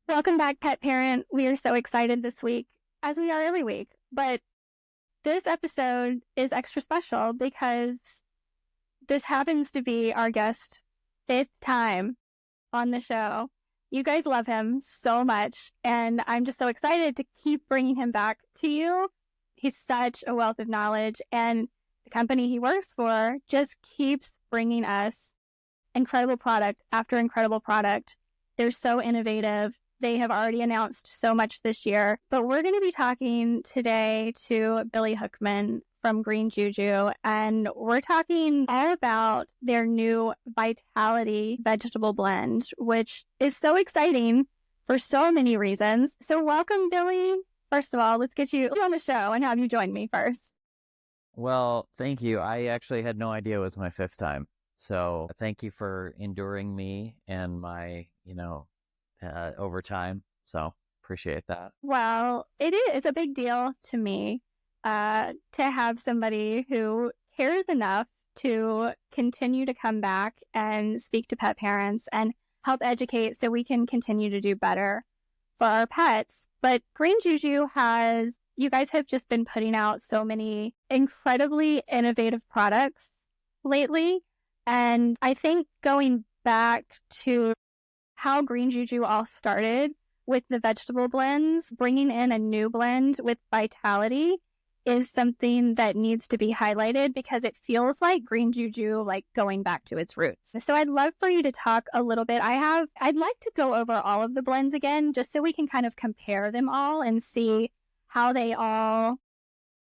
Welcome back, pet parent. We are so excited this week, as we are every week. But this episode is extra special because this happens to be our guest fifth time on the show. You guys love him so much, and I'm just so excited to keep bringing him back to you. He's such a wealth of knowledge, and the company he works for just keeps bringing us incredible product after incredible product. They're so innovative. They have already announced so much this year, but we're going to be talking today to Billy Hookman from Green Juju, and we're talking all about their new Vitality vegetable blend, which is so exciting for so many reasons. So welcome, Billy. First of all, let's get you on the show and have you join me first. Well, thank you. I actually had no idea it was my fifth time. So thank you for enduring me and my, over time. So appreciate that. Well, it is. It's a big deal to me to have somebody who cares enough to continue to come back and speak to pet parents and help educate so we can continue to do better for our pets. But Green Juju you guys have just been putting out so many incredibly innovative products lately. And I think going back to how Green Juju all started with the vegetable blends, bringing in a new blend with Vitality is something that needs to be highlighted because it feels like Green Juju, like going back to its roots. So I'd love for you to talk a little bit. I'd like to go over all of the blends again, just so we can kind of compare them all and see how they all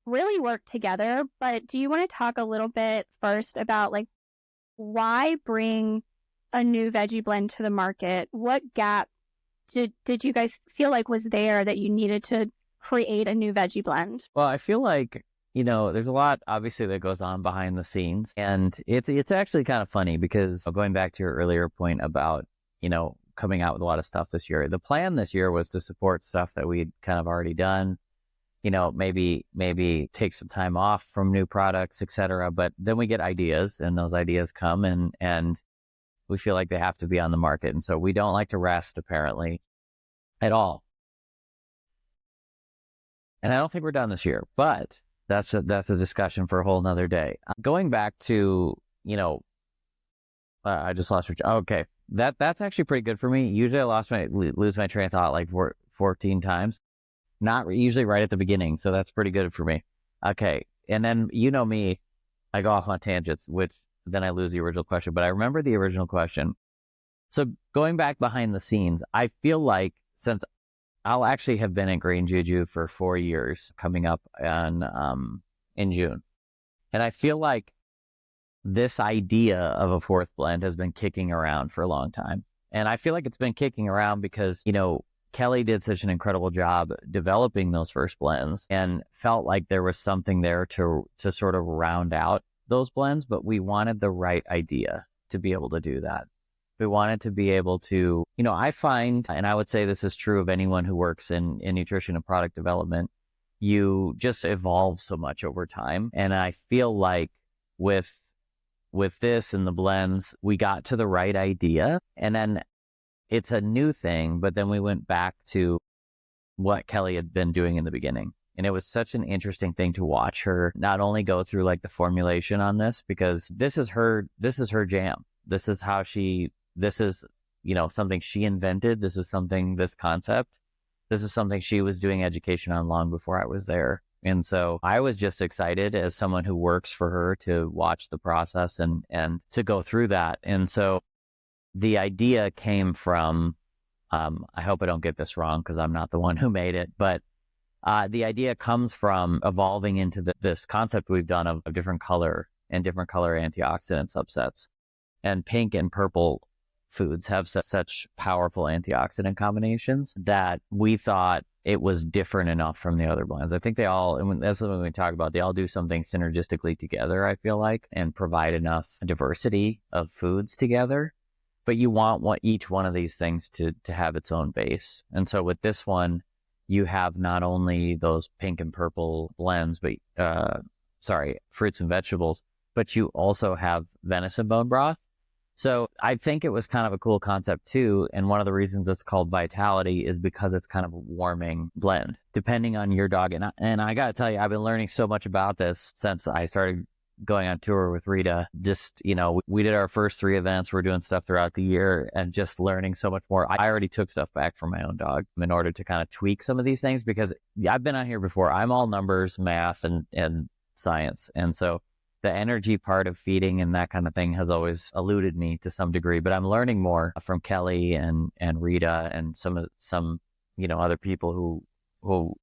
really work together. But do you want to talk a little bit first about like why bring a new veggie blend to the market? What gap did you guys feel like was there that you needed to create a new veggie blend? Well, I feel like, there's a lot obviously that goes on behind the scenes, and it's actually kind of funny because going back to your earlier point about, coming out with a lot of stuff this year, the plan this year was to support stuff that we'd kind of already done, maybe take some time off from new products, etc. But then we get ideas, and those ideas come and we feel like they have to be on the market. And so we don't like to rest, apparently, at all. And I don't think we're done this year, but that's a discussion for a whole nother day. Going back to, I just lost okay. That's actually pretty good for me. Usually I lose my train of thought like 14 times. Not usually right at the beginning. So that's pretty good for me. Okay. And then, me, I go off on tangents, which then I lose the original question, but I remember the original question. So going back behind the scenes, I feel like since I'll actually have been at Green Juju for 4 years coming up in June. And I feel like this idea of a fourth blend has been kicking around for a long time. And I feel like it's been kicking around because, Kelly did such an incredible job developing those first blends and felt like there was something there to sort of round out those blends, but we wanted the right idea to be able to do that. We wanted to be able to, I find, and I would say this is true of anyone who works in nutrition and product development, you just evolve so much over time. And I feel like with this and the blends, we got to the right idea. And then it's a new thing, but then we went back to what Kelly had been doing in the beginning. And it was such an interesting thing to watch her not only go through like the formulation on this, because this is her jam. This is something she invented. This concept. This is something she was doing education on long before I was there. And so I was just excited as someone who works for her to watch the process and to go through that. And so the idea came from, I hope I don't get this wrong because I'm not the one who made it, but the idea comes from evolving into this concept we've done of different color antioxidant subsets. And pink and purple foods have such powerful antioxidant combinations that we thought it was different enough from the other blends. I think they all, and that's something we talk about, they all do something synergistically together, I feel like, and provide enough diversity of foods together. But you want each one of these things to have its own base. And so with this one, you have not only those pink and purple blends, but fruits and vegetables, but you also have venison bone broth. So I think it was kind of a cool concept too. And one of the reasons it's called Vitality is because it's kind of a warming blend, depending on your dog. And I got to tell you, I've been learning so much about this since I started going on tour with Rita. Just, we did our first 3 events. We're doing stuff throughout the year and just learning so much more. I already took stuff back from my own dog in order to kind of tweak some of these things, because I've been on here before. I'm all numbers, math, and science. And so the energy part of feeding and that kind of thing has always eluded me to some degree, but I'm learning more from Kelly and Rita and some other people who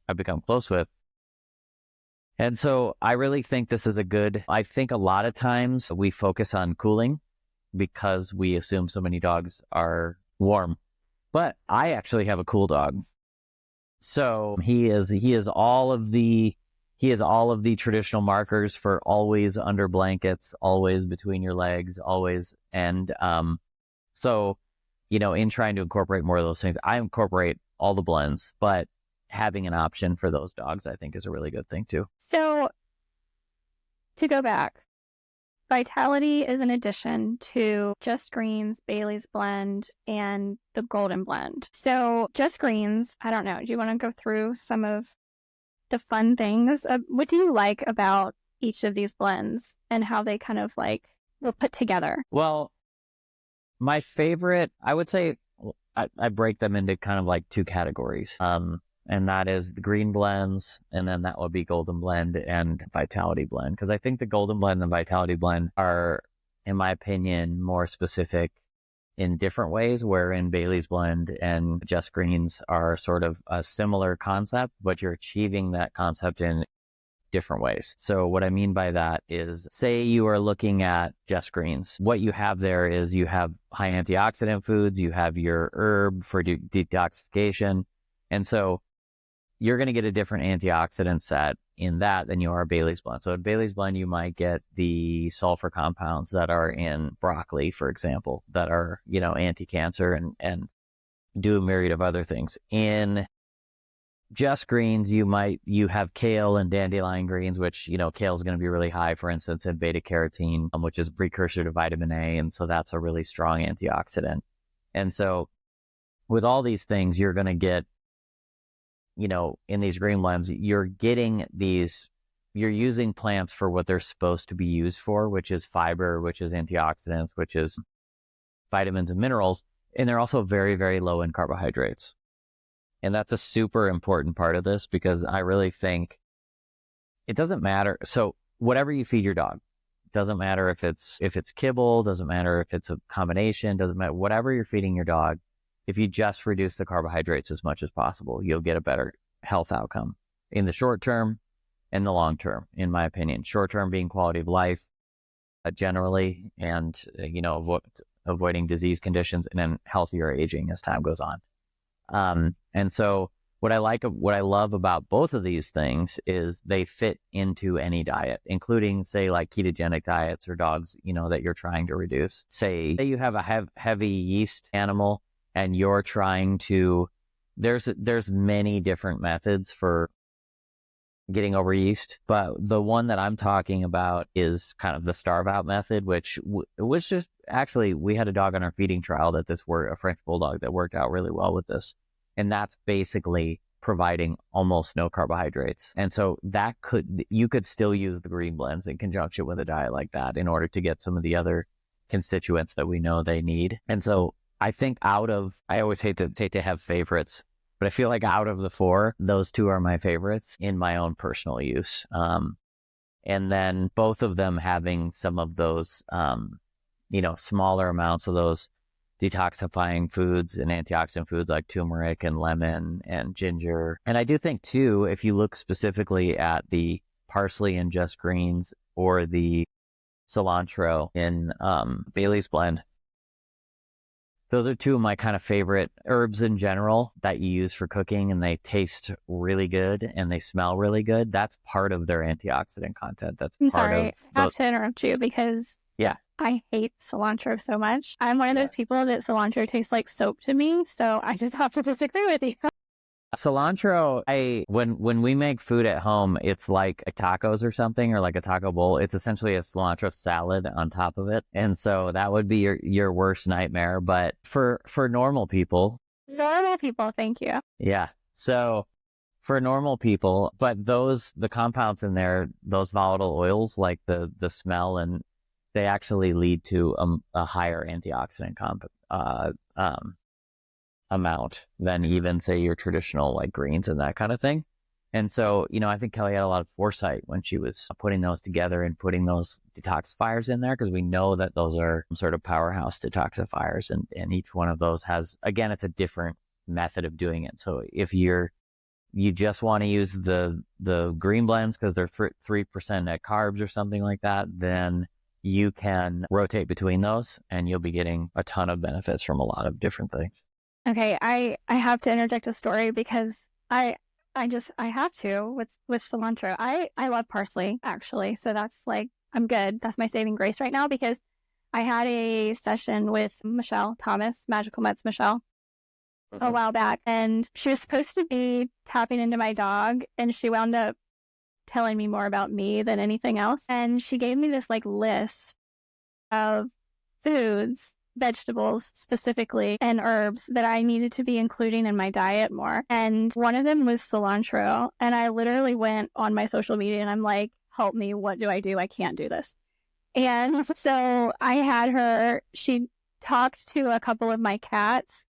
I've become close with. And so I really think this is I think a lot of times we focus on cooling because we assume so many dogs are warm, but I actually have a cool dog. So he is all of the traditional markers for always under blankets, always between your legs, always. And so, in trying to incorporate more of those things, I incorporate all the blends, but having an option for those dogs, I think, is a really good thing too. So to go back, Vitality is an addition to Just Greens, Bailey's Blend, and the Golden Blend. So Just Greens, I don't know, do you want to go through some of the fun things? What do you like about each of these blends and how they kind of were put together? Well, my favorite, I would say, I break them into kind of 2 categories. And that is the green blends, and then that would be Golden Blend and Vitality Blend. Because I think the Golden Blend and Vitality Blend are, in my opinion, more specific in different ways, wherein Bailey's Blend and Just Greens are sort of a similar concept, but you're achieving that concept in different ways. So what I mean by that is, say you are looking at Just Greens. What you have there is you have high antioxidant foods, you have your herb for detoxification. And so you're going to get a different antioxidant set in that than you are Bailey's Blend. So in Bailey's Blend, you might get the sulfur compounds that are in broccoli, for example, that are, anti-cancer and do a myriad of other things. In Just Greens, you have kale and dandelion greens, which, kale is going to be really high, for instance, in beta carotene, which is a precursor to vitamin A. And so that's a really strong antioxidant. And so with all these things, you're going to get, in these green blends, you're using plants for what they're supposed to be used for, which is fiber, which is antioxidants, which is vitamins and minerals. And they're also very, very low in carbohydrates. And that's a super important part of this, because I really think it doesn't matter. So whatever you feed your dog, doesn't matter if it's kibble, doesn't matter if it's a combination, doesn't matter, whatever you're feeding your dog, if you just reduce the carbohydrates as much as possible, you'll get a better health outcome in the short term and the long term, in my opinion. Short term being quality of life generally, and, avoiding disease conditions, and then healthier aging as time goes on. And so what I love about both of these things is they fit into any diet, including, say, ketogenic diets or dogs, that you're trying to reduce. Say you have a heavy yeast animal, and you're trying to, there's many different methods for getting over yeast, but the one that I'm talking about is kind of the starve out method, which was just, actually, we had a dog on our feeding trial that a French bulldog that worked out really well with this. And that's basically providing almost no carbohydrates. And so you could still use the green blends in conjunction with a diet like that in order to get some of the other constituents that we know they need. And so I think I always hate to have favorites, but I feel like out of the 4, those 2 are my favorites in my own personal use. And then both of them having some of those, smaller amounts of those detoxifying foods and antioxidant foods like turmeric and lemon and ginger. And I do think too, if you look specifically at the parsley and Just Greens or the cilantro in Bailey's Blend, those are 2 of my kind of favorite herbs in general that you use for cooking, and they taste really good and they smell really good. That's part of their antioxidant content. I'm sorry, I have to interrupt you because I hate cilantro so much. I'm one of those people that cilantro tastes like soap to me, so I just have to disagree with you. Cilantro, when we make food at home, it's like a tacos or something, or like a taco bowl. It's essentially a cilantro salad on top of it. And so that would be your worst nightmare. But for normal people, Normal people, thank you. yeah. So for normal people, but the compounds in there, those volatile oils, like the smell, and they actually lead to a higher antioxidant amount than even say your traditional like greens and that kind of thing. And so, I think Kelly had a lot of foresight when she was putting those together and putting those detoxifiers in there, because we know that those are some sort of powerhouse detoxifiers, and each one of those has, again, it's a different method of doing it. So if you just want to use the green blends because they're 3% net carbs or something like that, then you can rotate between those and you'll be getting a ton of benefits from a lot of different things. Okay, I have to interject a story because I have to with cilantro. I love parsley, actually. So that's like, I'm good. That's my saving grace right now, because I had a session with Michelle Thomas, Magical Meds Michelle, a while back, and she was supposed to be tapping into my dog, and she wound up telling me more about me than anything else. And she gave me this like list of foods, vegetables specifically, and herbs that I needed to be including in my diet more. And one of them was cilantro. And I literally went on my social media and I'm like, help me, what do? I can't do this. And so I had her, she talked to a couple of my cats,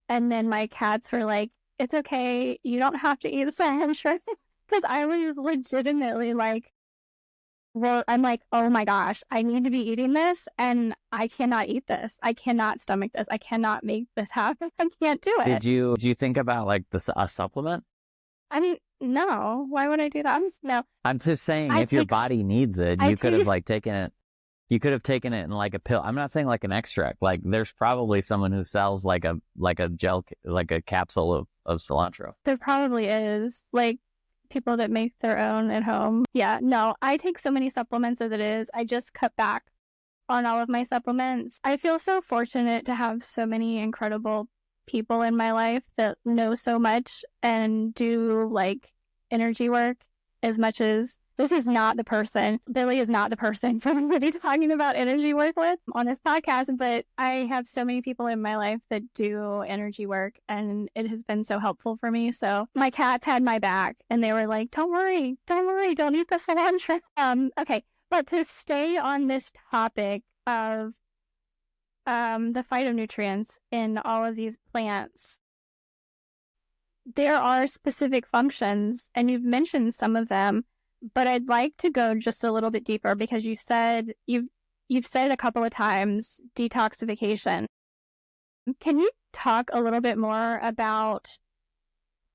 and then my cats were like, it's okay, you don't have to eat cilantro. Because I was legitimately like, well, I'm like, oh my gosh, I need to be eating this, and I cannot eat this. I cannot stomach this. I cannot make this happen. I can't do it. Did you think about like a supplement? I mean, no. Why would I do that? No. I'm just saying, if your body needs it, you could have like taken it. You could have taken it in like a pill. I'm not saying like an extract. Like there's probably someone who sells like a gel, like a capsule of cilantro. There probably is. Like, people that make their own at home. Yeah, no, I take so many supplements as it is. I just cut back on all of my supplements. I feel so fortunate to have so many incredible people in my life that know so much and do like energy work as much as this is not the person. Billy is not the person for me to be talking about energy work with on this podcast, but I have so many people in my life that do energy work, and it has been so helpful for me. So my cats had my back, and they were like, don't worry, don't eat the cilantro. Okay, but to stay on this topic of the phytonutrients in all of these plants, there are specific functions, and you've mentioned some of them, but I'd like to go just a little bit deeper, because you've said a couple of times detoxification. Can you talk a little bit more about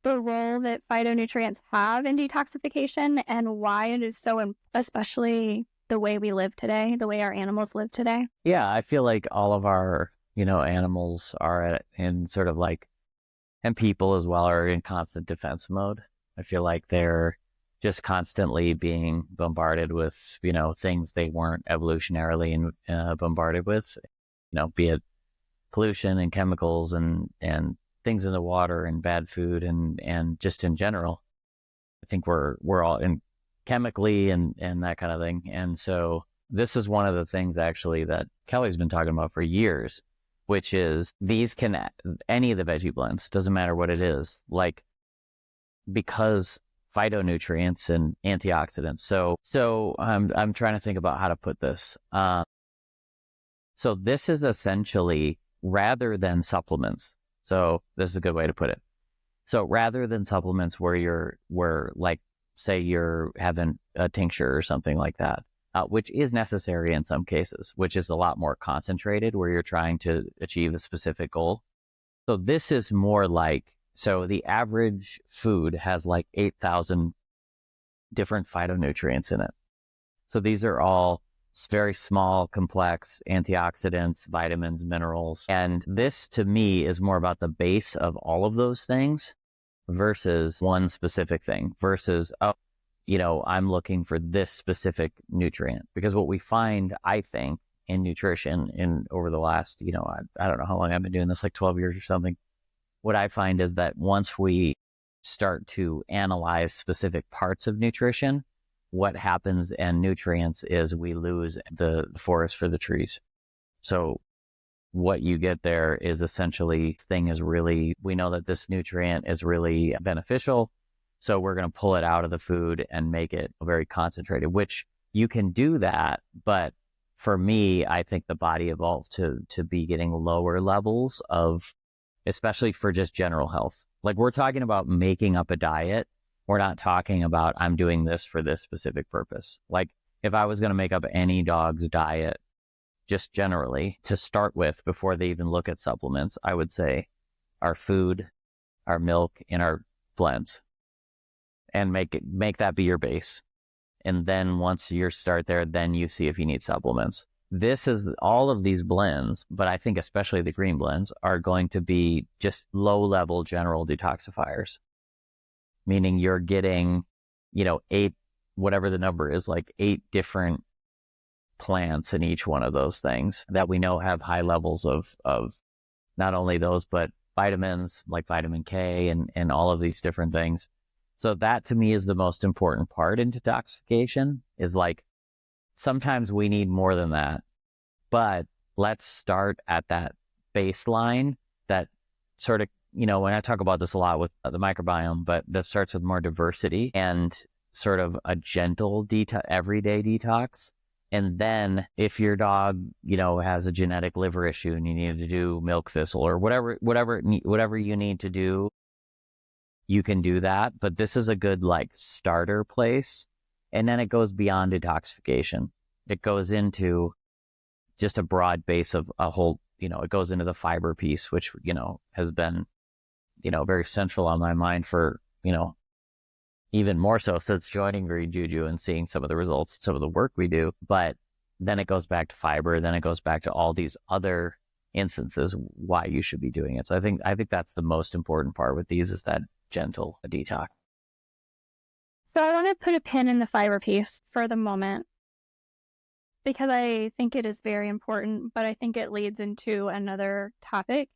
the role that phytonutrients have in detoxification and why it is so, especially the way we live today, the way our animals live today? Yeah, I feel like all of our, animals are in sort of like, and people as well, are in constant defense mode. I feel like they're just constantly being bombarded with, things they weren't evolutionarily bombarded with, be it pollution and chemicals and things in the water and bad food and just in general. I think we're all in chemically and that kind of thing. And so this is one of the things actually that Kelly's been talking about for years, which is these can, any of the veggie blends, doesn't matter what it is, like, because phytonutrients and antioxidants. So I'm trying to think about how to put this. So this is essentially, rather than supplements. So this is a good way to put it. So rather than supplements where like, say you're having a tincture or something like that, which is necessary in some cases, which is a lot more concentrated where you're trying to achieve a specific goal. So this is more like, so the average food has like 8,000 different phytonutrients in it. So these are all very small, complex antioxidants, vitamins, minerals. And this to me is more about the base of all of those things versus one specific thing versus, I'm looking for this specific nutrient. Because what we find, I think, in nutrition over the last, I don't know how long I've been doing this, like 12 years or something. What I find is that once we start to analyze specific parts of nutrition, what happens and nutrients is we lose the forest for the trees. So what you get there is essentially we know that this nutrient is really beneficial. So we're going to pull it out of the food and make it very concentrated, which you can do that. But for me, I think the body evolved to be getting lower levels of, especially for just general health. Like we're talking about making up a diet. We're not talking about I'm doing this for this specific purpose. Like if I was going to make up any dog's diet, just generally to start with, before they even look at supplements, I would say our food, our milk, and our blends, and make that be your base. And then once you start there, then you see if you need supplements. This is all of these blends, but I think especially the green blends are going to be just low level general detoxifiers, meaning you're getting, 8, whatever the number is, like 8 different plants in each one of those things that we know have high levels of not only those, but vitamins like vitamin K and all of these different things. So that to me is the most important part in detoxification, is like, sometimes we need more than that, but let's start at that baseline that sort of, when I talk about this a lot with the microbiome, but that starts with more diversity and sort of a gentle everyday detox. And then if your dog, has a genetic liver issue and you need to do milk thistle or whatever you need to do, you can do that. But this is a good starter place. And then it goes beyond detoxification. It goes into just a broad base of a whole, it goes into the fiber piece, which, has been, very central on my mind for, even more so since joining Green Juju and seeing some of the results, some of the work we do. But then it goes back to fiber. Then it goes back to all these other instances why you should be doing it. So I think that's the most important part with these, is that gentle detox. So I want to put a pin in the fiber piece for the moment, because I think it is very important, but I think it leads into another topic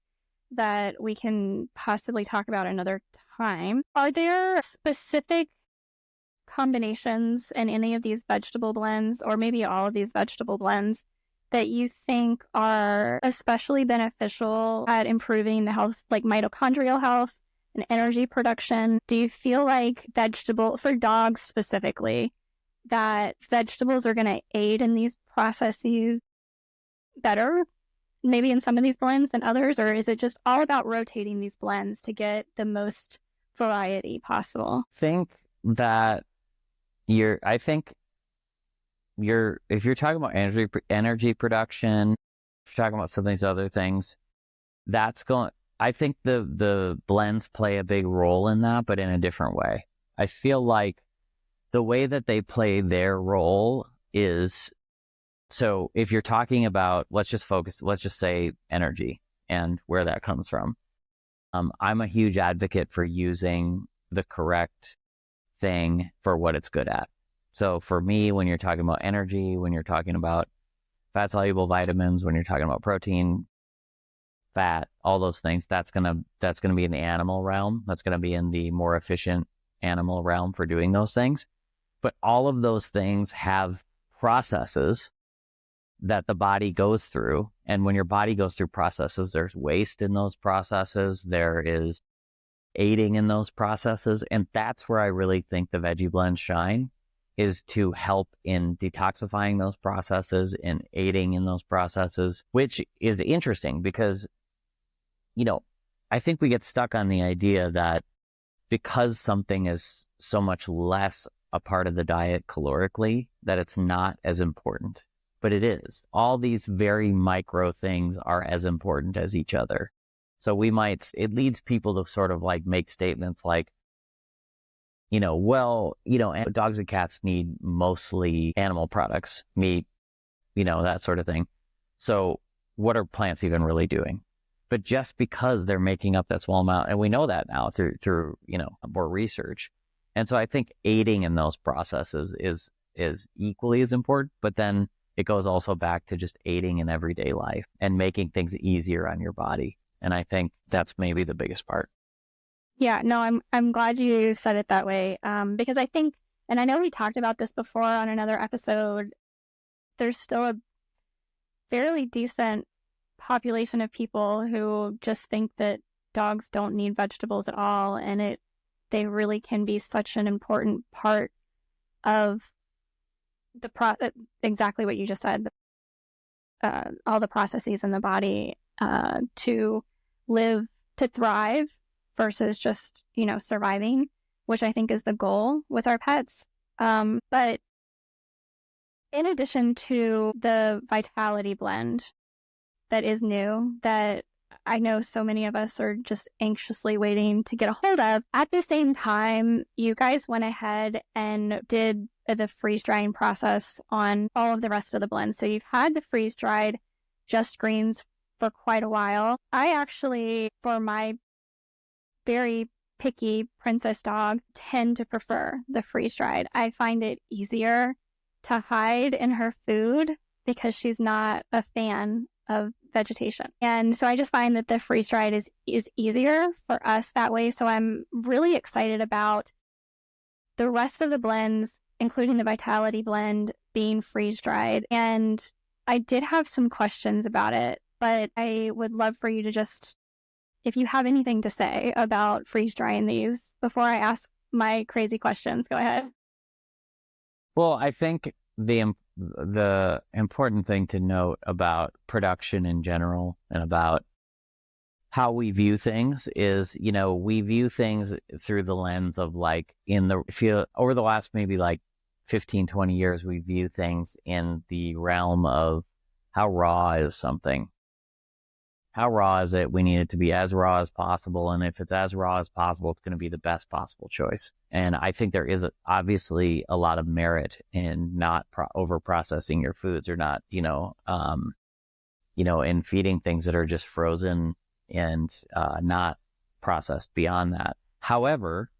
that we can possibly talk about another time. Are there specific combinations in any of these vegetable blends, or maybe all of these vegetable blends, that you think are especially beneficial at improving the health, like mitochondrial health and energy production? Do you feel like for dogs specifically, that vegetables are going to aid in these processes better, maybe in some of these blends than others? Or is it just all about rotating these blends to get the most variety possible? Think that if you're talking about energy production, if you're talking about some of these other things, I think the blends play a big role in that, but in a different way. I feel like the way that they play their role is, so if you're talking about, let's just say energy and where that comes from. I'm a huge advocate for using the correct thing for what it's good at. So for me, when you're talking about energy, when you're talking about fat soluble vitamins, when you're talking about protein, fat, all those things, that's gonna be in the animal realm. That's gonna be in the more efficient animal realm for doing those things. But all of those things have processes that the body goes through. And when your body goes through processes, there's waste in those processes. There is aiding in those processes. And that's where I really think the veggie blends shine, is to help in detoxifying those processes and aiding in those processes, which is interesting because, I think we get stuck on the idea that because something is so much less a part of the diet calorically, that it's not as important. But it is. All these very micro things are as important as each other. So it leads people to sort of make statements like, dogs and cats need mostly animal products, meat, that sort of thing. So what are plants even really doing? But just because they're making up that small amount, and we know that now through more research. And so I think aiding in those processes is equally as important, but then it goes also back to just aiding in everyday life and making things easier on your body. And I think that's maybe the biggest part. Yeah, no, I'm glad you said it that way. Because I think, and I know we talked about this before on another episode, there's still a fairly decent population of people who just think that dogs don't need vegetables at all, and they really can be such an important part of exactly what you just said, all the processes in the body to live, to thrive versus just, surviving, which I think is the goal with our pets. But in addition to the Vitality blend that is new, that I know so many of us are just anxiously waiting to get a hold of, at the same time, you guys went ahead and did the freeze drying process on all of the rest of the blends. So you've had the freeze dried Just Greens for quite a while. I actually, for my very picky princess dog, tend to prefer the freeze dried. I find it easier to hide in her food because she's not a fan of vegetation. And so I just find that the freeze dried is easier for us that way. So I'm really excited about the rest of the blends, including the Vitality blend, being freeze dried. And I did have some questions about it, but I would love for you to just, if you have anything to say about freeze drying these before I ask my crazy questions, go ahead. Well, I think the important thing to note about production in general and about how we view things is, we view things through the lens of over the last maybe 15, 20 years, we view things in the realm of how raw is something. How raw is it? We need it to be as raw as possible. And if it's as raw as possible, it's going to be the best possible choice. And I think there is obviously a lot of merit in not over processing your foods, or not, in feeding things that are just frozen and not processed beyond that. However,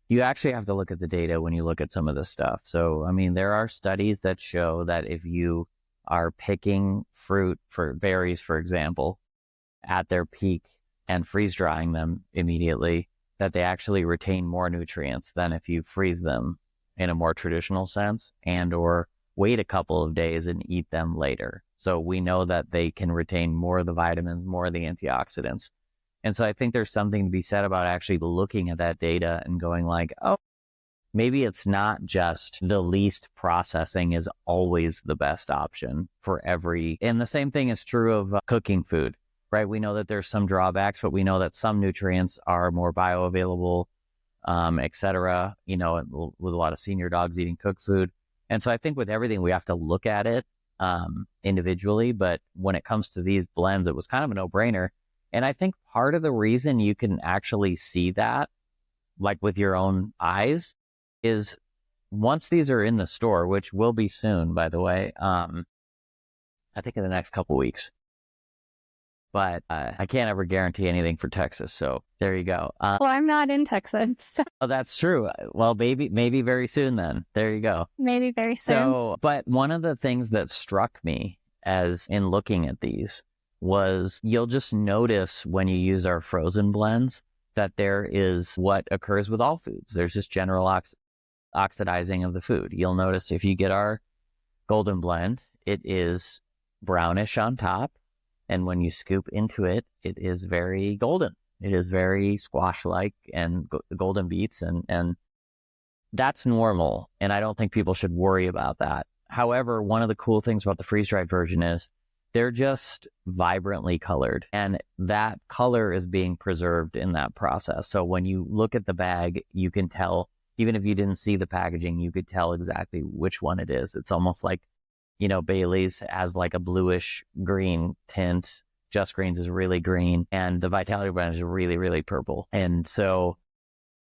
you actually have to look at the data when you look at some of this stuff. So, I mean, there are studies that show that if you are picking fruit, for berries, for example, at their peak and freeze drying them immediately, that they actually retain more nutrients than if you freeze them in a more traditional sense and or wait a couple of days and eat them later. So we know that they can retain more of the vitamins, more of the antioxidants. And so I think there's something to be said about actually looking at that data and going oh, maybe it's not just the least processing is always the best option for and the same thing is true of cooking food. Right? We know that there's some drawbacks, but we know that some nutrients are more bioavailable, et cetera, with a lot of senior dogs eating cooked food. And so I think with everything, we have to look at it individually. But when it comes to these blends, it was kind of a no-brainer. And I think part of the reason you can actually see that, with your own eyes, is once these are in the store, which will be soon, by the way, I think in the next couple weeks. But I can't ever guarantee anything for Texas. So there you go. Well, I'm not in Texas. So. Oh, that's true. Well, maybe very soon then. There you go. Maybe very soon. So, but one of the things that struck me as in looking at these was you'll just notice when you use our frozen blends that there is what occurs with all foods. There's just general oxidizing of the food. You'll notice if you get our golden blend, it is brownish on top. And when you scoop into it, it is very golden. It is very squash-like and golden beets. And that's normal. And I don't think people should worry about that. However, one of the cool things about the freeze-dried version is they're just vibrantly colored. And that color is being preserved in that process. So when you look at the bag, you can tell, even if you didn't see the packaging, you could tell exactly which one it is. It's almost like Bailey's has a bluish green tint. Just Greens is really green. And the Vitality brand is really, really purple. And so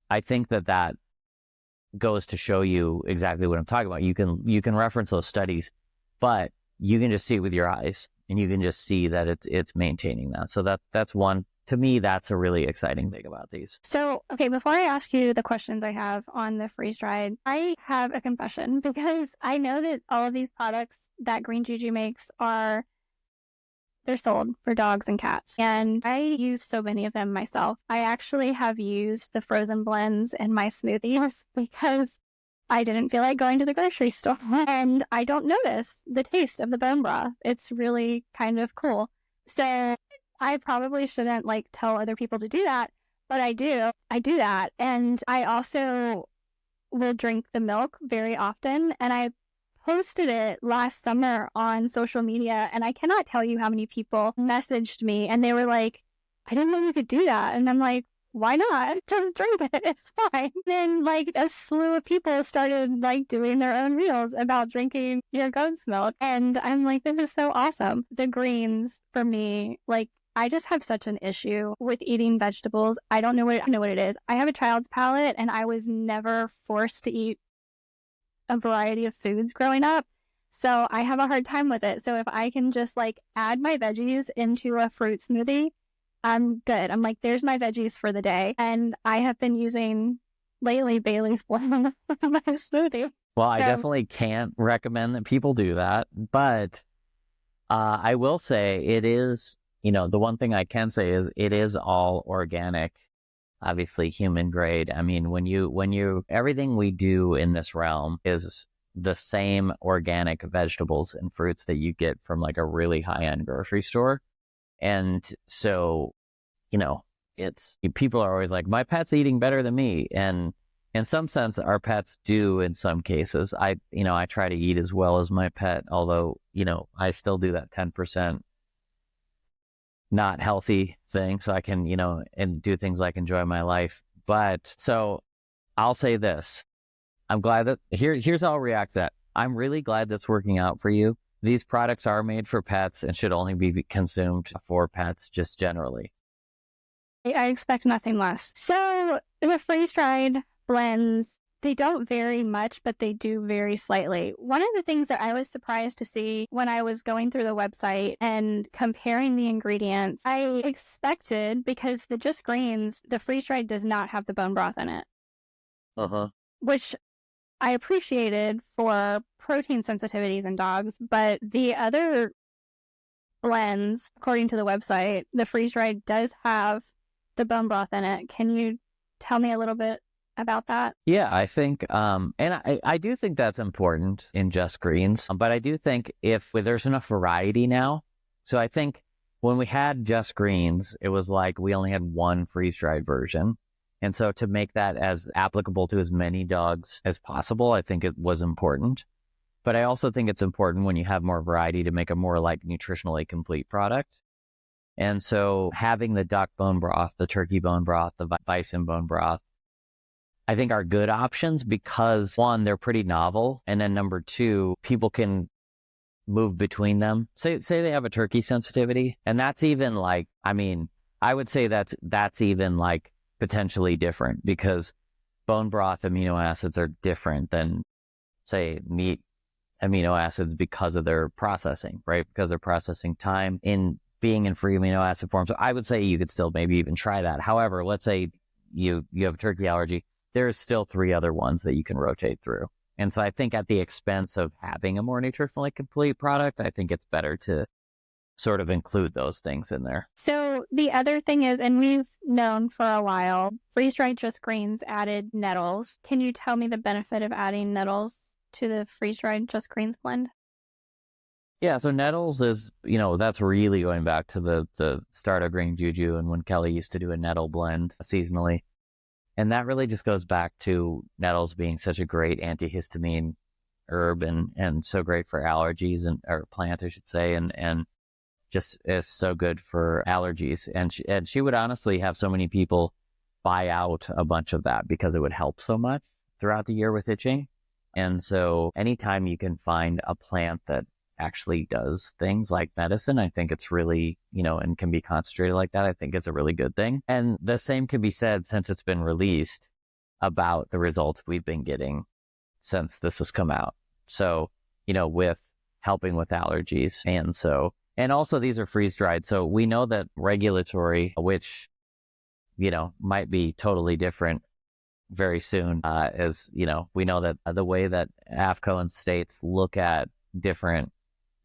I think that goes to show you exactly what I'm talking about. You can reference those studies, but you can just see it with your eyes and you can just see that it's maintaining that. So that's one. To me, that's a really exciting thing about these. So, okay, before I ask you the questions I have on the freeze-dried, I have a confession because I know that all of these products that Green Juju makes are They're sold for dogs and cats. And I use so many of them myself. I actually have used the frozen blends in my smoothies because I didn't feel like going to the grocery store. And I don't notice the taste of the bone broth. It's really kind of cool. So I probably shouldn't like tell other people to do that, but I do. I do that. And I also will drink the milk very often. And I posted it last summer on social media, and I cannot tell you how many people messaged me and they were like, I didn't know you could do that. And I'm like, why not? Just drink it. It's fine. Then like a slew of people started like doing their own reels about drinking your goat's milk. And I'm like, this is so awesome. The greens for me, like I just have such an issue with eating vegetables. I don't know what it is. I have a child's palate and I was never forced to eat a variety of foods growing up. So I have a hard time with it. So if I can just like add my veggies into a fruit smoothie, I'm good. I'm like, there's my veggies for the day. And I have been using lately Bailey's blend for my smoothie. Well, I definitely can't recommend that people do that. But I will say it is, the one thing I can say is it is all organic, obviously human grade. I mean, when you everything we do in this realm is the same organic vegetables and fruits that you get from like a really high-end grocery store. And so, it's people are always like, my pet's eating better than me. And in some sense, our pets do in some cases. I try to eat as well as my pet, although, I still do that 10% not healthy thing. So I can, and do things like enjoy my life. But so I'll say this. I'm glad that here's how I'll react to that. I'm really glad that's working out for you. These products are made for pets and should only be consumed for pets just generally. I expect nothing less. So the freeze-dried blends, they don't vary much, but they do vary slightly. One of the things that I was surprised to see when I was going through the website and comparing the ingredients, I expected, because the Just Greens, the freeze-dried does not have the bone broth in it. Which I appreciated for protein sensitivities in dogs, but the other blends, according to the website, the freeze-dried does have the bone broth in it. Can you tell me a little bit about that? Yeah, I think, and I do think that's important in Just Greens, but I do think there's enough variety now. So I think when we had Just Greens, it was like we only had one freeze-dried version. And so to make that as applicable to as many dogs as possible, I think it was important. But I also think it's important when you have more variety to make a more like nutritionally complete product. And so having the duck bone broth, the turkey bone broth, the bison bone broth, I think are good options because one, they're pretty novel. And then number two, people can move between them. Say they have a turkey sensitivity. And that's even like, I would say that's even like potentially different because bone broth amino acids are different than, say, meat amino acids because of their processing, right? Because they're processing time in being in free amino acid form. So I would say you could still maybe even try that. However, let's say you have a turkey allergy. There's still 3 other ones that you can rotate through. And so I think at the expense of having a more nutritionally complete product, I think it's better to sort of include those things in there. So the other thing is, and we've known for a while, freeze-dried Just Greens added nettles. Can you tell me the benefit of adding nettles to the freeze-dried Just Greens blend? Yeah, so nettles is, that's really going back to the start of Green Juju and when Kelly used to do a nettle blend seasonally. And that really just goes back to nettles being such a great antihistamine herb and so great for allergies or plant, I should say, and just is so good for allergies. And she would honestly have so many people buy out a bunch of that because it would help so much throughout the year with itching. And so anytime you can find a plant that actually does things like medicine, I think it's really, and can be concentrated like that, I think it's a really good thing. And the same can be said since it's been released about the results we've been getting since this has come out. So, with helping with allergies. And also these are freeze dried. So we know that regulatory, which, might be totally different very soon, we know that the way that AAFCO and states look at different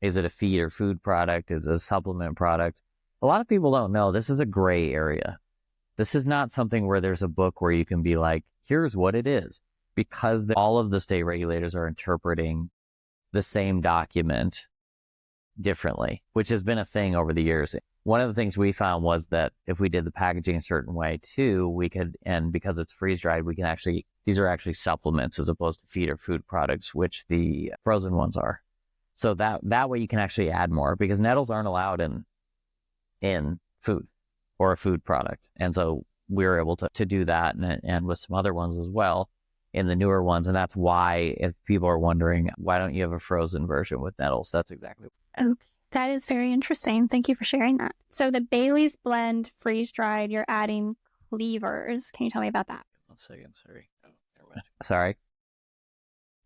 Is it a feed or food product? Is it a supplement product? A lot of people don't know. This is a gray area. This is not something where there's a book where you can be like, here's what it is, because all of the state regulators are interpreting the same document differently, which has been a thing over the years. One of the things we found was that if we did the packaging a certain way too, we could, and because it's freeze dried, we can actually, these are actually supplements as opposed to feed or food products, which the frozen ones are. So that way you can actually add more, because nettles aren't allowed in food or a food product. And so we were able to do that and with some other ones as well in the newer ones. And that's why, if people are wondering, why don't you have a frozen version with nettles? That's exactly. Okay. That is very interesting. Thank you for sharing that. So the Bailey's blend freeze dried, you're adding cleavers. Can you tell me about that? 1 second. Sorry. Oh, never mind. Sorry.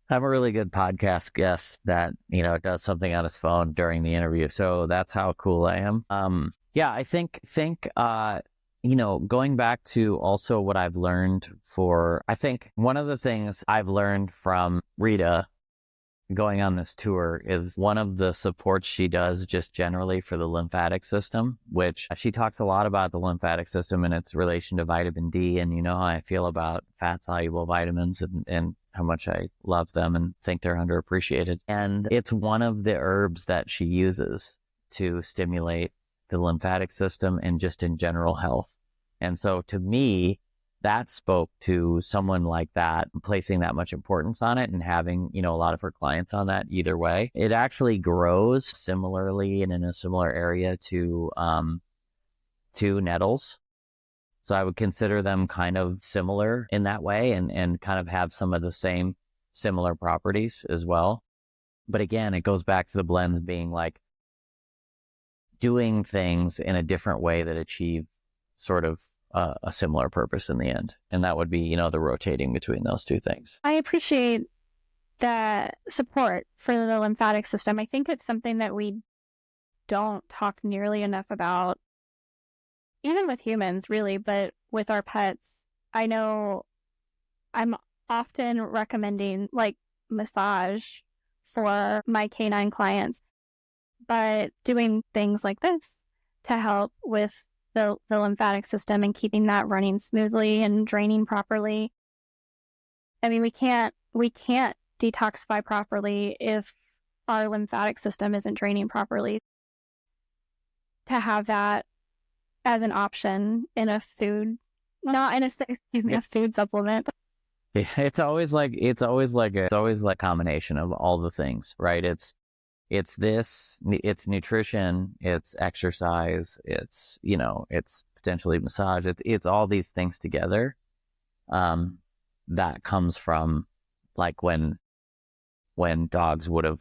I have a really good podcast guest that, does something on his phone during the interview. So that's how cool I am. Yeah, I think, going back to also what I've learned I think one of the things I've learned from Rita going on this tour is one of the supports she does just generally for the lymphatic system, which she talks a lot about the lymphatic system and its relation to vitamin D. And you know how I feel about fat soluble vitamins and how much I love them and think they're underappreciated. And it's one of the herbs that she uses to stimulate the lymphatic system and just in general health. And so to me, that spoke to someone like that, placing that much importance on it and having, a lot of her clients on that either way. It actually grows similarly and in a similar area to nettles. So I would consider them kind of similar in that way and kind of have some of the same similar properties as well. But again, it goes back to the blends being like doing things in a different way that achieve sort of a similar purpose in the end. And that would be, the rotating between those two things. I appreciate the support for the lymphatic system. I think it's something that we don't talk nearly enough about, even with humans, really, but with our pets. I know I'm often recommending like massage for my canine clients, but doing things like this to help with the lymphatic system and keeping that running smoothly and draining properly. I mean, we can't detoxify properly if our lymphatic system isn't draining properly. To have that as an option in a food, a food supplement. It's always like a combination of all the things, right? It's nutrition, it's exercise, it's potentially massage. It's all these things together. That comes from like when dogs would have,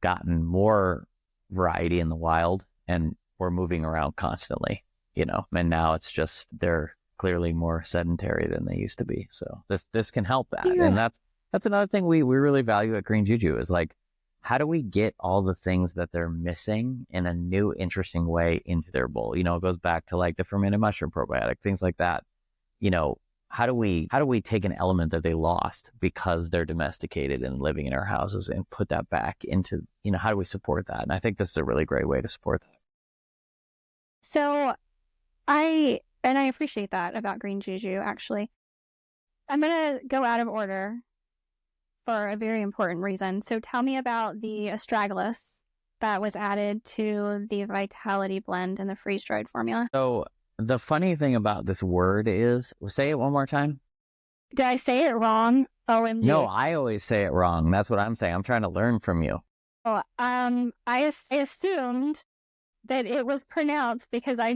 gotten more variety in the wild and were moving around constantly, and now it's just, they're clearly more sedentary than they used to be. So this can help that. Yeah. And that's another thing we really value at Green Juju is like, how do we get all the things that they're missing in a new, interesting way into their bowl? It goes back to like the fermented mushroom probiotic, things like that. How do we take an element that they lost because they're domesticated and living in our houses and put that back into, how do we support that? And I think this is a really great way to support that. So I appreciate that about Green Juju, actually. I'm going to go out of order for a very important reason. So tell me about the astragalus that was added to the Vitality blend in the freeze-dried formula. So the funny thing about this word is, say it one more time. Did I say it wrong? OMG. No, I always say it wrong. That's what I'm saying. I'm trying to learn from you. Oh, I assumed that it was pronounced because I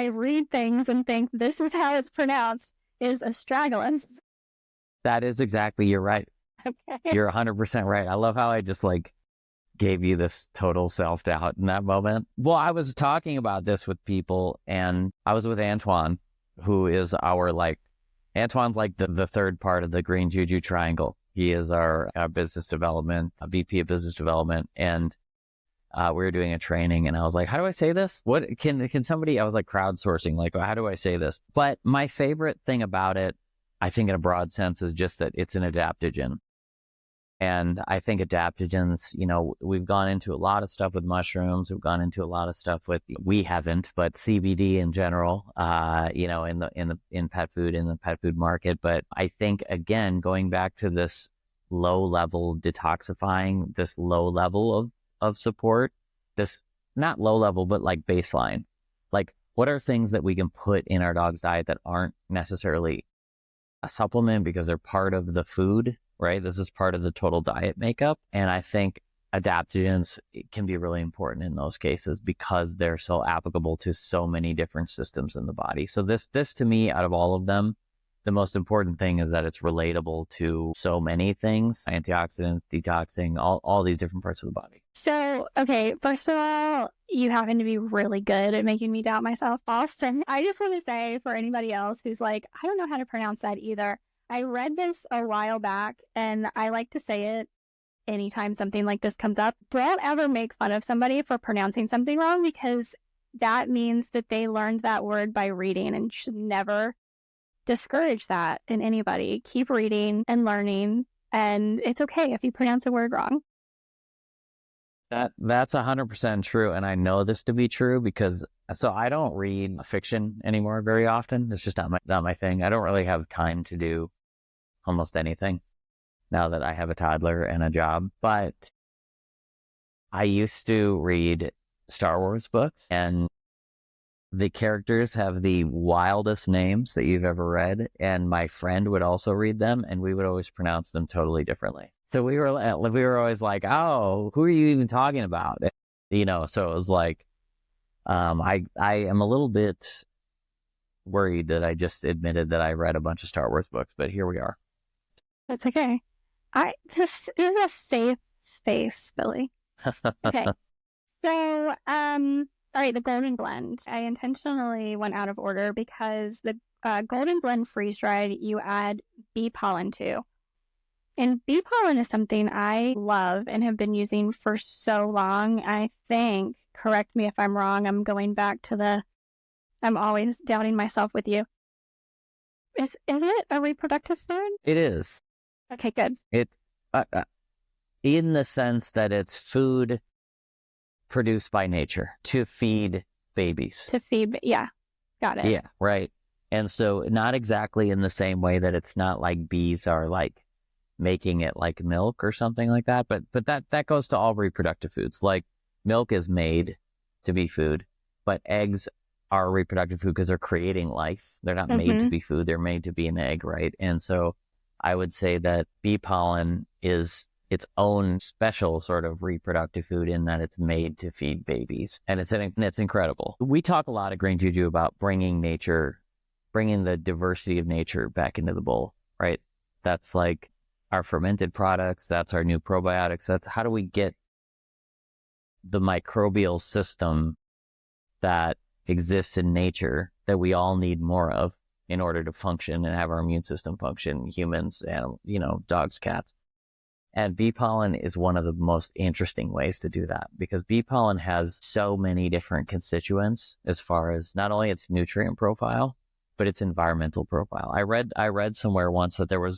read things and think this is how it's pronounced, is astragalus. That is exactly, you're right. Okay. You're 100% right. I love how I just gave you this total self-doubt in that moment. Well, I was talking about this with people and I was with Antoine, who is Antoine's like the third part of the Green Juju triangle. He is our business development, VP of business development. And we were doing a training and I was like, how do I say this? What can somebody, I was like crowdsourcing, like, how do I say this? But my favorite thing about it, I think in a broad sense, is just that it's an adaptogen. And I think adaptogens, we've gone into a lot of stuff with mushrooms. We've gone into a lot of stuff we haven't, but CBD in general, in pet food, in the pet food market. But I think, again, going back to this low level detoxifying, this low level of support, this not low level, but like baseline, like what are things that we can put in our dog's diet that aren't necessarily a supplement because they're part of the food, right? This is part of the total diet makeup. And I think adaptogens can be really important in those cases because they're so applicable to so many different systems in the body. So this to me, out of all of them, the most important thing is that it's relatable to so many things: antioxidants, detoxing, all these different parts of the body. So, okay, first of all, you happen to be really good at making me doubt myself, Austin. I just want to say, for anybody else who's like, I don't know how to pronounce that either, I read this a while back, and I like to say it anytime something like this comes up. Don't ever make fun of somebody for pronouncing something wrong, because that means that they learned that word by reading, and should never discourage that in anybody. Keep reading and learning, and it's okay if you pronounce a word wrong. That's 100% true. And I know this to be true because I don't read fiction anymore very often. It's just not my thing. I don't really have time to do almost anything now that I have a toddler and a job. But I used to read Star Wars books, and the characters have the wildest names that you've ever read. And my friend would also read them, and we would always pronounce them totally differently. So we were always like, oh, who are you even talking about? So it was like, I am a little bit worried that I just admitted that I read a bunch of Star Wars books, but here we are. That's okay. This is a safe space, Billy. Okay. So, all right, the Golden Blend. I intentionally went out of order because the Golden Blend freeze-dried, you add bee pollen to. And bee pollen is something I love and have been using for so long. I think, correct me if I'm wrong, I'm going back to I'm always doubting myself with you. Is it a reproductive food? It is. Okay, good. It, in the sense that it's food produced by nature to feed babies. Yeah, got it. Yeah, right. And so not exactly in the same way that it's not like bees are like making it like milk or something like that, but that goes to all reproductive foods. Like milk is made to be food, but eggs are reproductive food because they're creating life. They're not made to be food. They're made to be an egg, right? And so I would say that bee pollen is its own special sort of reproductive food in that it's made to feed babies. And it's incredible. We talk a lot at Green Juju about bringing the diversity of nature back into the bowl, right? That's like our fermented products. That's our new probiotics. That's how do we get the microbial system that exists in nature that we all need more of in order to function and have our immune system function, humans, animals, dogs, cats. And bee pollen is one of the most interesting ways to do that because bee pollen has so many different constituents as far as not only its nutrient profile, but its environmental profile. I read somewhere once that they were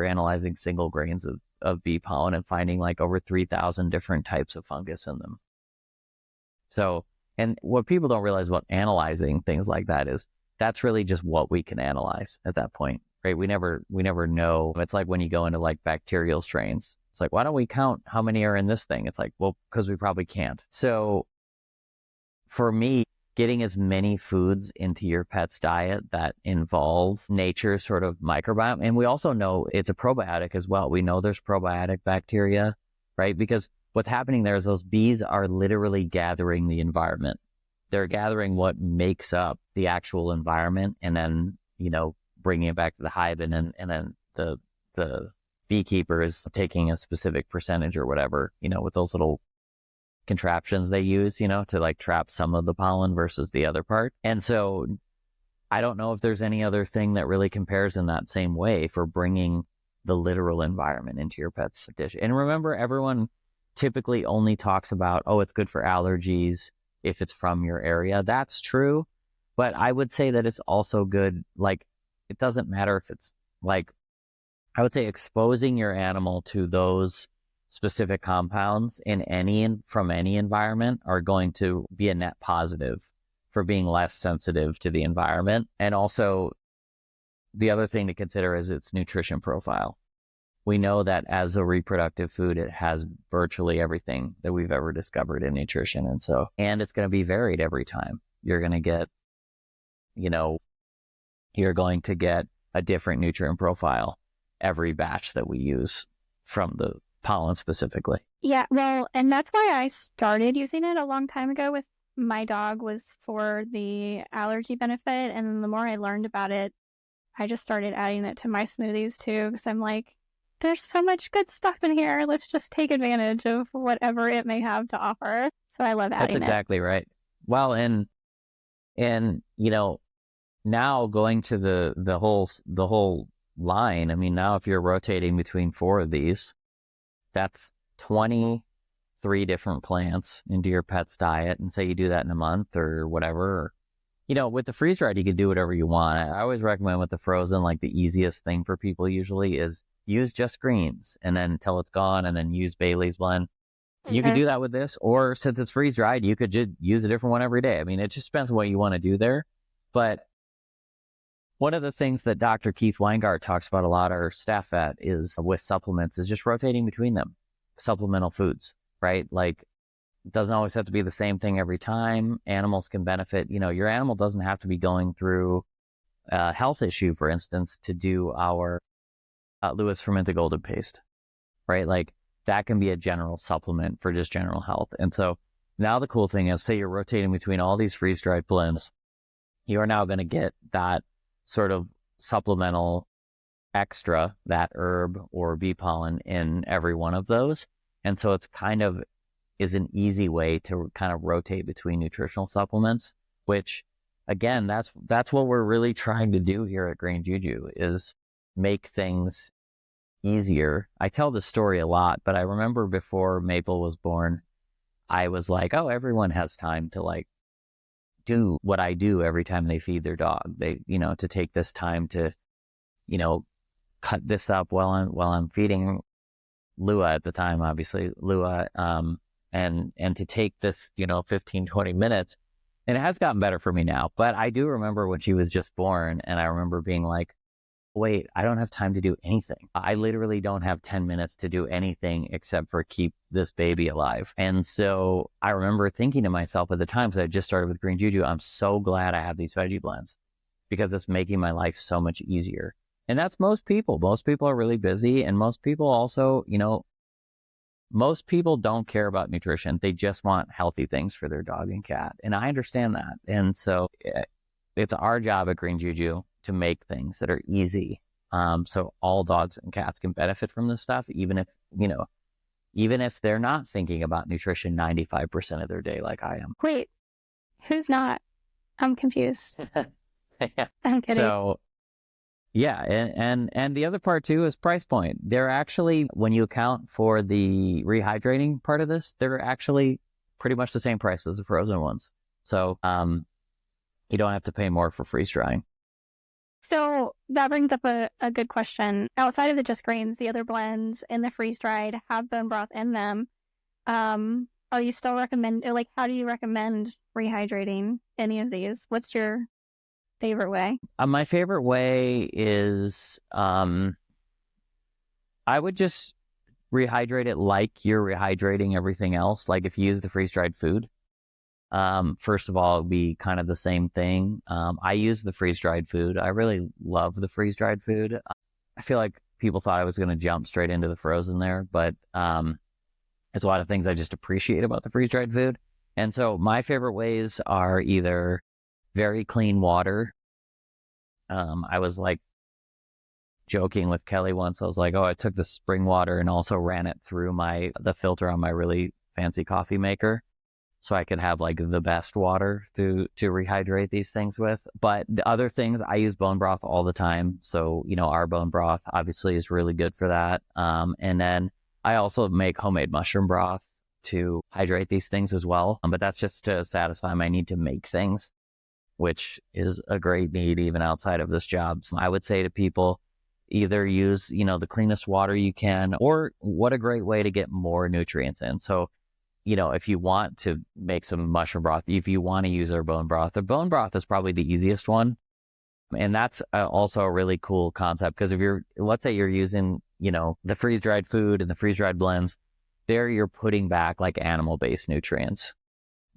analyzing single grains of bee pollen and finding like over 3,000 different types of fungus in them. So, and what people don't realize about analyzing things like that is that's really just what we can analyze at that point, right? We never know. It's like when you go into like bacterial strains. It's like, why don't we count how many are in this thing? It's like, well, because we probably can't. So for me, getting as many foods into your pet's diet that involve nature's sort of microbiome. And we also know it's a probiotic as well. We know there's probiotic bacteria, right? Because what's happening there is those bees are literally gathering the environment. They're gathering what makes up the actual environment and then, bringing it back to the hive. And then the beekeeper is taking a specific percentage or whatever, with those little contraptions they use, to like trap some of the pollen versus the other part. And so I don't know if there's any other thing that really compares in that same way for bringing the literal environment into your pet's dish. And remember, everyone typically only talks about, oh, it's good for allergies if it's from your area. That's true. But I would say that it's also good. Like, it doesn't matter if it's like I would say exposing your animal to those specific compounds from any environment are going to be a net positive for being less sensitive to the environment. And also the other thing to consider is its nutrition profile. We know that as a reproductive food, it has virtually everything that we've ever discovered in nutrition. And it's going to be varied every time. You're going to get, you're going to get a different nutrient profile every batch that we use from the pollen specifically. Yeah, well, and that's why I started using it a long time ago with my dog, was for the allergy benefit. And then the more I learned about it, I just started adding it to my smoothies too, because I'm like, there's so much good stuff in here. Let's just take advantage of whatever it may have to offer. So I love adding it. That's exactly right. Well, and now going to the whole line, I mean, now if you're rotating between 4 of these, that's 23 different plants into your pet's diet. And say you do that in a month or whatever. With the freeze dried, you can do whatever you want. I always recommend with the frozen, like the easiest thing for people usually is use just greens and then until it's gone, and then use Bailey's blend. You could do that with this, or since it's freeze dried, you could just use a different one every day. I mean, it just depends on what you want to do there. But one of the things that Dr. Keith Weingart talks about a lot, our staff at, is with supplements, is just rotating between them, supplemental foods, right? Like, it doesn't always have to be the same thing every time. Animals can benefit. Your animal doesn't have to be going through a health issue, for instance, to do our Lewis fermented golden paste, right? Like, that can be a general supplement for just general health. And so now the cool thing is, say you're rotating between all these freeze-dried blends, you are now going to get that sort of supplemental extra, that herb or bee pollen in every one of those. And so it's kind of is an easy way to kind of rotate between nutritional supplements, which again, that's what we're really trying to do here at Green Juju, is make things easier. I tell this story a lot, but I remember before Maple was born, I was like, oh, everyone has time to like do what I do every time they feed their dog. They, to take this time to, cut this up while I'm feeding Lua at the time, obviously Lua, and to take this, 15, 20 minutes. And it has gotten better for me now, but I do remember when she was just born, and I remember being like, wait, I don't have time to do anything. I literally don't have 10 minutes to do anything except for keep this baby alive. And so I remember thinking to myself at the time, because I just started with Green Juju, I'm so glad I have these veggie blends, because it's making my life so much easier. And that's most people. Most people are really busy, and most people also, most people don't care about nutrition. They just want healthy things for their dog and cat. And I understand that. And so it's our job at Green Juju to make things that are easy. So all dogs and cats can benefit from this stuff, even if they're not thinking about nutrition 95% of their day like I am. Wait, who's not? I'm confused. Yeah. I'm kidding. So yeah, and the other part too is price point. They're actually, when you account for the rehydrating part of this, they're actually pretty much the same price as the frozen ones. So you don't have to pay more for freeze drying. So that brings up a good question. Outside of the just grains, the other blends in the freeze dried have bone broth in them. Are you still how do you recommend rehydrating any of these? What's your favorite way? My favorite way is I would just rehydrate it like you're rehydrating everything else. Like if you use the freeze-dried food, first of all, it would be kind of the same thing. I use the freeze-dried food. I really love the freeze-dried food. I feel like people thought I was going to jump straight into the frozen there, but there's a lot of things I just appreciate about the freeze-dried food. And so my favorite ways are either very clean water. I was like joking with Kelly once. I was like, oh, I took the spring water and also ran it through the filter on my really fancy coffee maker, so I could have like the best water to rehydrate these things with. But the other things, I use bone broth all the time. So, our bone broth obviously is really good for that. And then I also make homemade mushroom broth to hydrate these things as well. But that's just to satisfy my need to make things, which is a great need even outside of this job. So I would say to people, either use, the cleanest water you can, or what a great way to get more nutrients in. So, if you want to make some mushroom broth, if you want to use our bone broth, the bone broth is probably the easiest one. And that's also a really cool concept, because if let's say you're using, the freeze-dried food and the freeze-dried blends, there you're putting back like animal-based nutrients.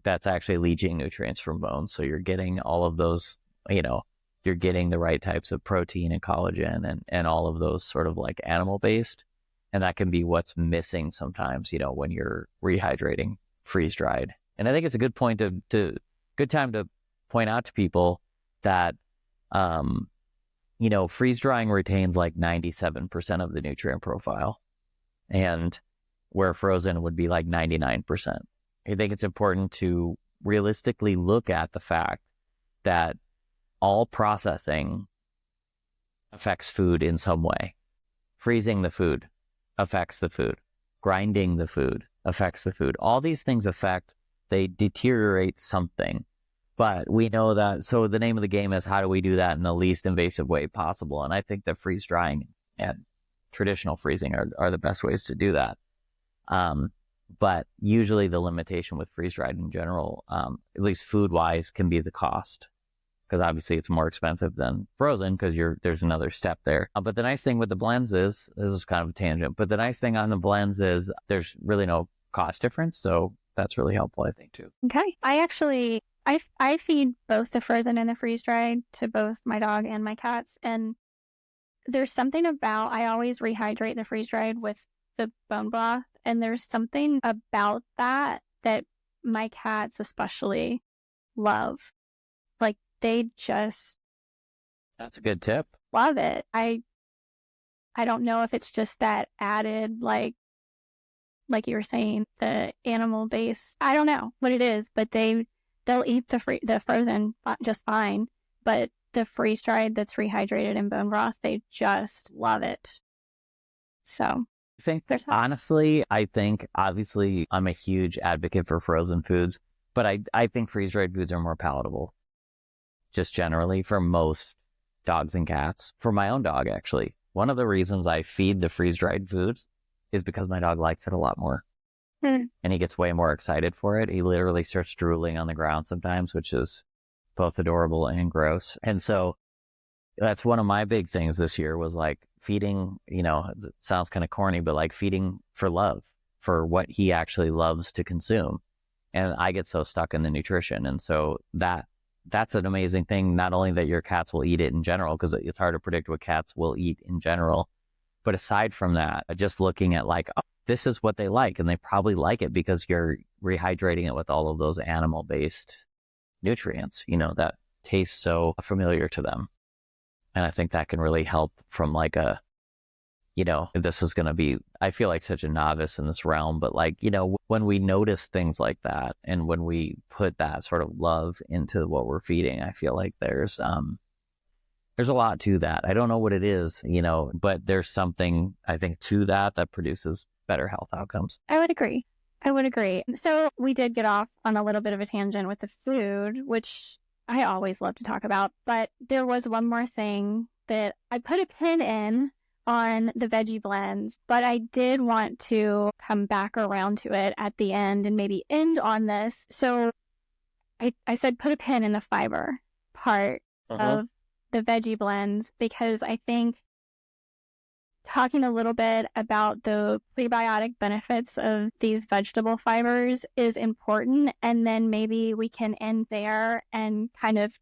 That's actually leaching nutrients from bones. So you're getting all of those, you're getting the right types of protein and collagen and all of those sort of like animal-based. And that can be what's missing sometimes, when you're rehydrating freeze-dried. And I think it's a good point good time to point out to people that, freeze drying retains like 97% of the nutrient profile, and where frozen would be like 99%. I think it's important to realistically look at the fact that all processing affects food in some way. Freezing the food affects the food. Grinding the food affects the food. All these things they deteriorate something. But we know that, so the name of the game is how do we do that in the least invasive way possible? And I think that freeze drying and traditional freezing are the best ways to do that. But usually the limitation with freeze dried in general, at least food wise, can be the cost. Because obviously it's more expensive than frozen, because there's another step there. But the nice thing with the blends is, this is kind of a tangent, but the nice thing on the blends is there's really no cost difference. So that's really helpful, I think, too. Okay. I feed both the frozen and the freeze-dried to both my dog and my cats. And there's something about, I always rehydrate the freeze-dried with the bone broth. And there's something about that my cats especially love. Like, they just... That's a good tip. Love it. I don't know if it's just that added, like you were saying, the animal base. I don't know what it is, but they'll eat the frozen just fine, but the freeze-dried that's rehydrated in bone broth, they just love it. So I think, honestly, obviously I'm a huge advocate for frozen foods, but I think freeze-dried foods are more palatable, just generally, for most dogs and cats. For my own dog, actually, one of the reasons I feed the freeze-dried foods is because my dog likes it a lot more. And he gets way more excited for it. He literally starts drooling on the ground sometimes, which is both adorable and gross. And so that's one of my big things this year, was like feeding, it sounds kind of corny, but like feeding for love, for what he actually loves to consume. And I get so stuck in the nutrition. And so that's an amazing thing, not only that your cats will eat it in general, because it's hard to predict what cats will eat in general, but aside from that, just looking at like, oh, this is what they like, and they probably like it because you're rehydrating it with all of those animal-based nutrients, that taste so familiar to them. And I think that can really help from like this is going to be, I feel like such a novice in this realm, but like, when we notice things like that, and when we put that sort of love into what we're feeding, I feel like there's a lot to that. I don't know what it is, but there's something, I think, to that produces better health outcomes. I would agree. So we did get off on a little bit of a tangent with the food, which I always love to talk about. But there was one more thing that I put a pin in on the veggie blends, but I did want to come back around to it at the end and maybe end on this. So I said put a pin in the fiber part of the veggie blends, because I think talking a little bit about the prebiotic benefits of these vegetable fibers is important. And then maybe we can end there and kind of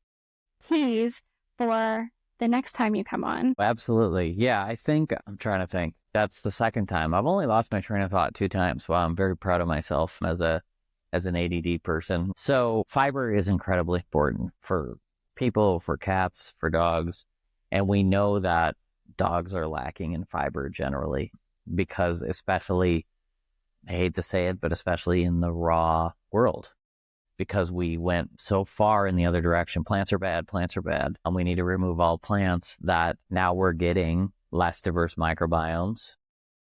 tease for the next time you come on. Absolutely. Yeah, I'm trying to think. That's the second time. I've only lost my train of thought 2 times. Wow, I'm very proud of myself as an ADD person. So fiber is incredibly important for people, for cats, for dogs. And we know that dogs are lacking in fiber generally, because especially, I hate to say it, but especially in the raw world, because we went so far in the other direction. Plants are bad. And we need to remove all plants, that now we're getting less diverse microbiomes.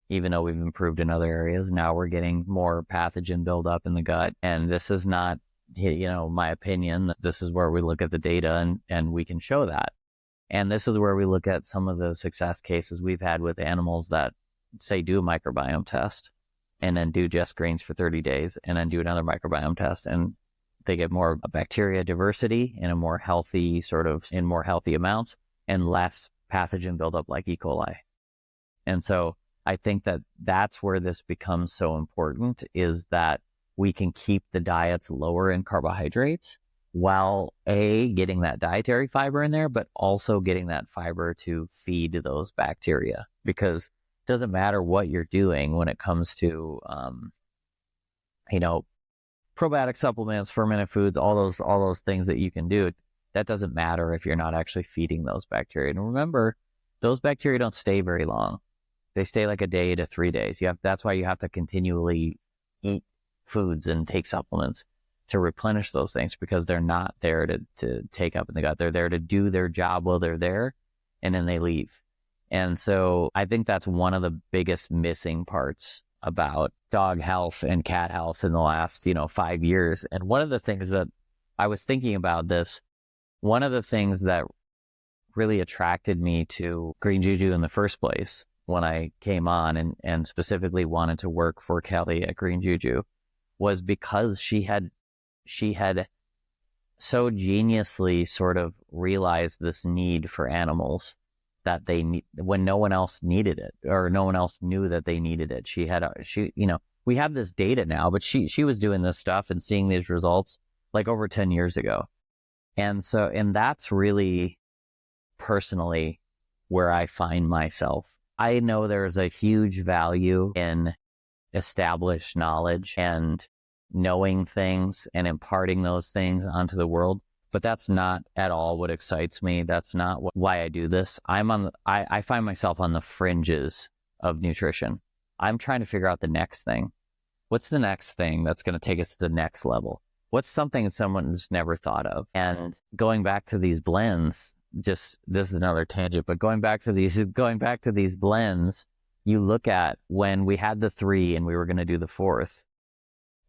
Even though we've improved in other areas, now we're getting more pathogen buildup in the gut. And this is not, my opinion. This is where we look at the data and we can show that. And this is where we look at some of the success cases we've had with animals that say do a microbiome test and then do just greens for 30 days and then do another microbiome test, and they get more bacteria diversity in a more healthy in more healthy amounts and less pathogen buildup like E. coli. And so I think that that's where this becomes so important, is that we can keep the diets lower in carbohydrates while getting that dietary fiber in there, but also getting that fiber to feed those bacteria, because it doesn't matter what you're doing when it comes to, probiotic supplements, fermented foods, all those things that you can do. That doesn't matter if you're not actually feeding those bacteria. And remember, those bacteria don't stay very long. They stay like a day to 3 days. That's why you have to continually eat foods and take supplements to replenish those things, because they're not there to take up in the gut. They're there to do their job while they're there, and then they leave. And so I think that's one of the biggest missing parts about dog health and cat health in the last, 5 years. And one of the things that I was thinking about this, one of the things that really attracted me to Green Juju in the first place when I came on and specifically wanted to work for Kelly at Green Juju was because she had so geniusly sort of realized this need for animals that they need when no one else needed it, or no one else knew that they needed it. We have this data now, but she was doing this stuff and seeing these results like over 10 years ago. And that's really personally where I find myself. I know there's a huge value in established knowledge and knowing things and imparting those things onto the world, but that's not at all what excites me. That's not why I do this. I find myself on the fringes of nutrition. I'm trying to figure out the next thing. What's the next thing that's going to take us to the next level? What's something that someone's never thought of? And going back to these blends, this is another tangent, but going back to these blends, you look at when we had the 3 and we were going to do the 4th,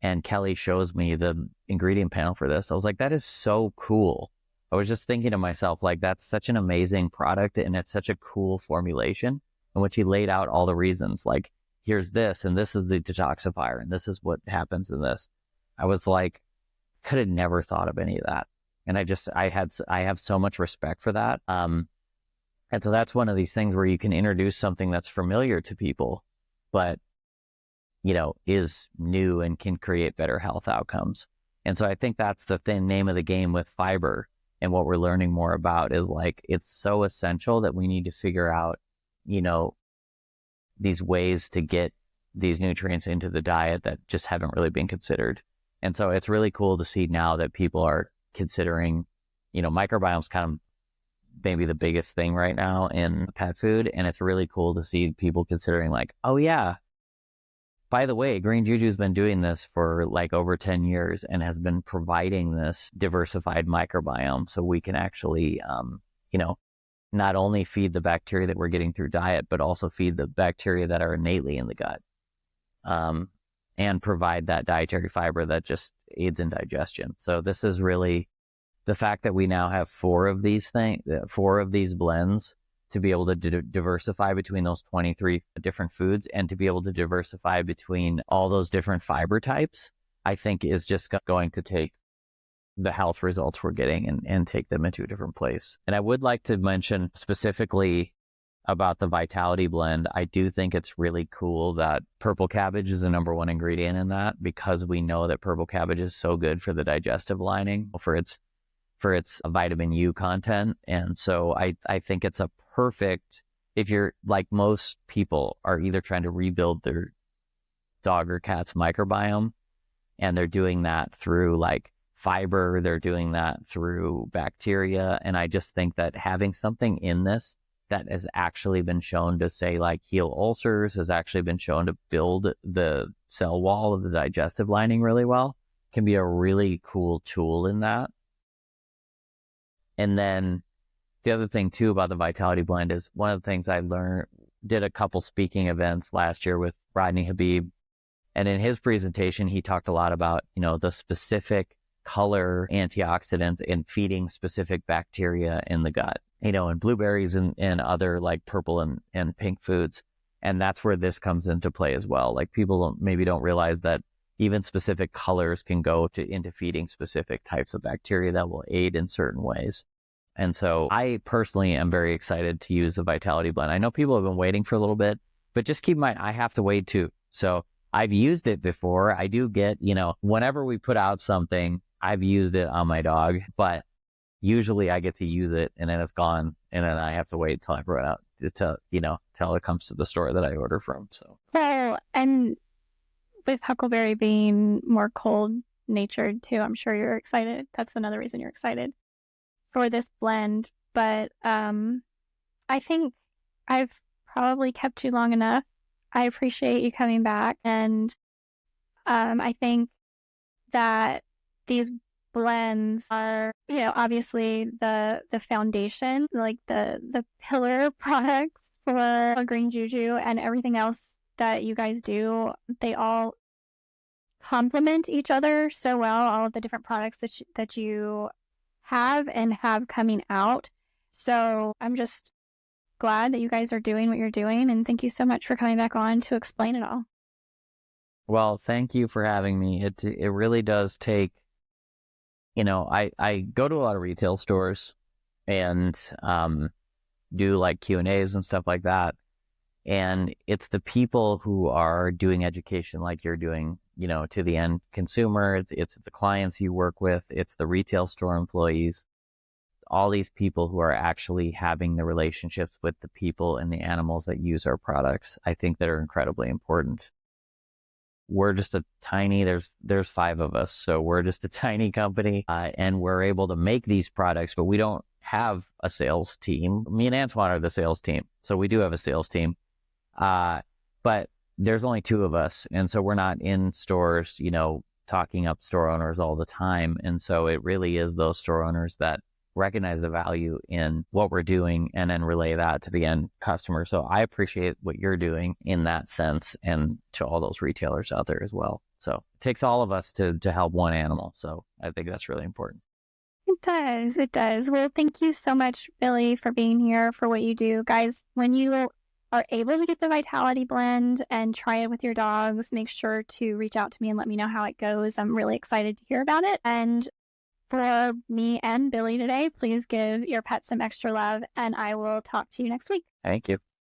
and Kelly shows me the ingredient panel for this. I was like, that is so cool. I was just thinking to myself, like, that's such an amazing product and it's such a cool formulation. And when she laid out all the reasons, like, here's this, and this is the detoxifier, and this is what happens in this, I was like, could have never thought of any of that. And I have so much respect for that. And so that's one of these things where you can introduce something that's familiar to people, but, is new and can create better health outcomes. And so I think that's the name of the game with fiber. And what we're learning more about is, like, it's so essential that we need to figure out, these ways to get these nutrients into the diet that just haven't really been considered. And so it's really cool to see now that people are considering, microbiome's kind of maybe the biggest thing right now in pet food. And it's really cool to see people considering, like, oh yeah, by the way, Green Juju's been doing this for like over 10 years and has been providing this diversified microbiome so we can actually, not only feed the bacteria that we're getting through diet, but also feed the bacteria that are innately in the gut, and provide that dietary fiber that just aids in digestion. So this is really the fact that we now have 4 of these blends to be able to diversify between those 23 different foods and to be able to diversify between all those different fiber types, I think is just going to take the health results we're getting and take them into a different place. And I would like to mention specifically about the Vitality blend. I do think it's really cool that purple cabbage is the number 1 ingredient in that, because we know that purple cabbage is so good for the digestive lining, for its vitamin U content. And so I think it's a perfect, if you're like most people are either trying to rebuild their dog or cat's microbiome, and they're doing that through like fiber, they're doing that through bacteria. And I just think that having something in this that has actually been shown to say like heal ulcers, has actually been shown to build the cell wall of the digestive lining really well, can be a really cool tool in that. And then the other thing too about the Vitality blend is one of the things I did a couple speaking events last year with Rodney Habib. And in his presentation, he talked a lot about, the specific color antioxidants and feeding specific bacteria in the gut, and blueberries and other like purple and pink foods. And that's where this comes into play as well. Like people maybe don't realize that even specific colors can go into feeding specific types of bacteria that will aid in certain ways. And so I personally am very excited to use the Vitality Blend. I know people have been waiting for a little bit, but just keep in mind, I have to wait too. So I've used it before. I do get, whenever we put out something, I've used it on my dog, but usually I get to use it and then it's gone. And then I have to wait till I run out till it comes to the store that I order from. So, well, and with Huckleberry being more cold natured too, I'm sure you're excited. That's another reason you're excited for this blend. But I think I've probably kept you long enough. I appreciate you coming back. And I think that these blends are, obviously the foundation, like the pillar products for Green Juju, and everything else that you guys do. They all complement each other so well, all of the different products that you have and have coming out. So I'm just glad that you guys are doing what you're doing, and thank you so much for coming back on to explain it all. Well, thank you for having me. It really does take, I go to a lot of retail stores and do like Q&As and stuff like that. And it's the people who are doing education like you're doing, to the end consumer. It's the clients you work with. It's the retail store employees. All these people who are actually having the relationships with the people and the animals that use our products, I think that are incredibly important. We're just there's 5 of us. So we're just a tiny company and we're able to make these products, but we don't have a sales team. Me and Antoine are the sales team. So we do have a sales team. But there's only 2 of us. And so we're not in stores, talking up store owners all the time. And so it really is those store owners that recognize the value in what we're doing and then relay that to the end customer. So I appreciate what you're doing in that sense, and to all those retailers out there as well. So it takes all of us to help one animal. So I think that's really important. It does. It does. Well, thank you so much, Billy, for being here, for what you do. Guys, when you are able to get the Vitality Blend and try it with your dogs, make sure to reach out to me and let me know how it goes. I'm really excited to hear about it. And for me and Billy today, please give your pet some extra love, and I will talk to you next week. Thank you.